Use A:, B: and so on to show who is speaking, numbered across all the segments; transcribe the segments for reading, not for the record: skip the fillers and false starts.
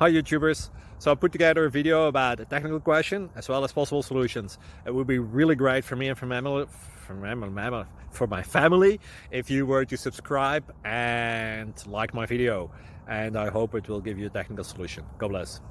A: Hi YouTubers! So I put together a video about a technical question as well as possible solutions. It would be really great for me and for my family if you were to subscribe and like my video, and I hope it will give you a technical solution. God bless.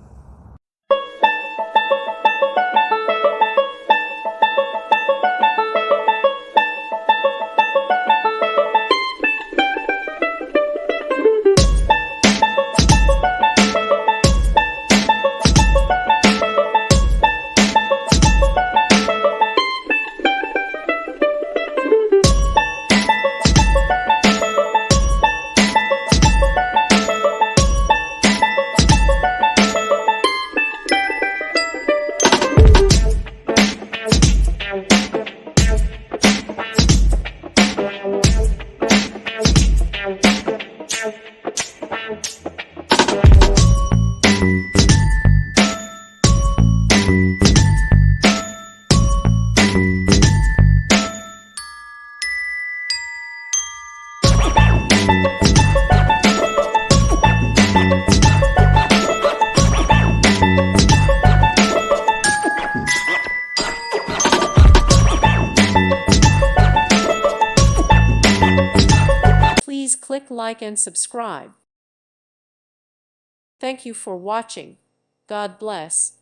B: Please click like and subscribe. Thank you for watching. God bless.